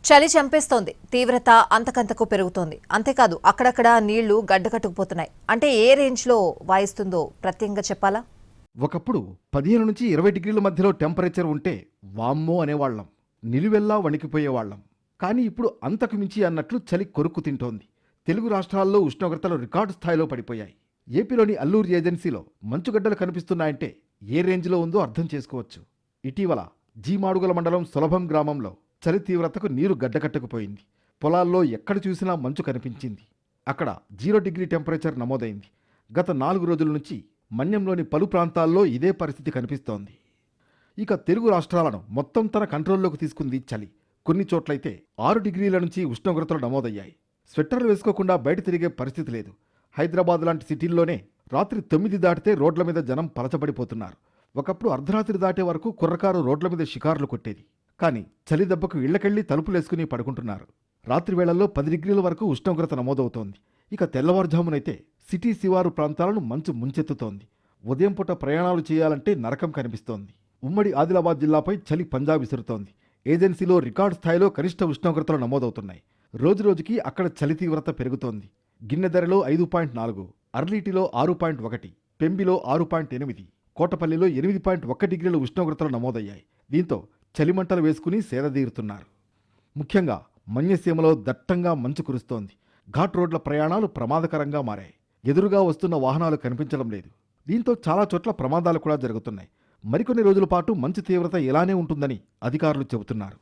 చలి చంపేస్తోంది. తీవ్రత అంతకంతకు పెరుగుతోంది. అంతేకాదు అక్కడక్కడ నీళ్లు గడ్డకట్టుకుపోతున్నాయి. అంటే ఏ రేంజ్లో వాయిస్తుందో ప్రత్యేకంగా చెప్పాలా? ఒకప్పుడు 15 నుంచి 20 డిగ్రీల మధ్యలో టెంపరేచర్ ఉంటే వామ్మో అనేవాళ్లం, నిలువెల్లా వణికిపోయేవాళ్లం. కానీ ఇప్పుడు అంతకు మించి అన్నట్లు చలి కొరుక్కు తింటోంది. తెలుగు రాష్ట్రాల్లో ఉష్ణోగ్రతలు రికార్డు స్థాయిలో పడిపోయాయి. ఏపీలోని అల్లూరు ఏజెన్సీలో మంచుగడ్డలు కనిపిస్తున్నాయంటే ఏ రేంజ్లో ఉందో అర్థం చేసుకోవచ్చు. ఇటీవల జీమాడుగుల మండలం సులభం గ్రామంలో చలి తీవ్రతకు నీరు గడ్డకట్టకపోయింది. పొలాల్లో ఎక్కడ చూసినా మంచు కనిపించింది. అక్కడ 0 డిగ్రీ టెంపరేచర్ నమోదైంది. గత 4 రోజుల నుంచి మన్యంలోని పలు ప్రాంతాల్లో ఇదే పరిస్థితి కనిపిస్తోంది. ఇక తెలుగు రాష్ట్రాలను మొత్తం తన కంట్రోల్లోకి తీసుకుంది చలి. కొన్ని చోట్లయితే 6 డిగ్రీల నుంచి ఉష్ణోగ్రతలు నమోదయ్యాయి. స్వెట్టర్లు వేసుకోకుండా బయట తిరిగే పరిస్థితి లేదు. హైదరాబాద్ లాంటి సిటీల్లోనే రాత్రి 9 దాటితే రోడ్ల మీద జనం పలచబడిపోతున్నారు. ఒకప్పుడు అర్ధరాత్రి దాటే వరకు కుర్రకారు రోడ్ల మీద షికారులు కొట్టేది. కానీ చలి దెబ్బకు ఇళ్లకెళ్లి తలుపులేసుకుని పడుకుంటున్నారు. రాత్రి వేళల్లో 10 డిగ్రీల వరకు ఉష్ణోగ్రత నమోదవుతోంది. ఇక తెల్లవారుజామునైతే సిటీ శివారు ప్రాంతాలను మంచు ముంచెత్తుతోంది. ఉదయం పూట ప్రయాణాలు చేయాలంటే నరకం కనిపిస్తోంది. ఉమ్మడి ఆదిలాబాద్ జిల్లాపై చలి పంజా విసురుతోంది. ఏజెన్సీలో రికార్డు స్థాయిలో కనిష్ట ఉష్ణోగ్రతలు నమోదవుతున్నాయి. రోజురోజుకి అక్కడ చలి తీవ్రత పెరుగుతోంది. గిన్నెదరలో 5.4, అర్లీటిలో 6.1, పెంబిలో 6.8, కోటపల్లిలో 8.1 డిగ్రీల ఉష్ణోగ్రతలు నమోదయ్యాయి. దీంతో చలిమంటలు వేసుకుని సేదదీరుతున్నారు. ముఖ్యంగా మన్యసీమలో దట్టంగా మంచు కురుస్తోంది. ఘాట్ రోడ్ల ప్రయాణాలు ప్రమాదకరంగా మారాయి. ఎదురుగా వస్తున్న వాహనాలు కనిపించడం లేదు. దీంతో చాలా చోట్ల ప్రమాదాలు కూడా జరుగుతున్నాయి. మరికొన్ని రోజుల పాటు మంచు తీవ్రత ఇలానే ఉంటుందని అధికారులు చెబుతున్నారు.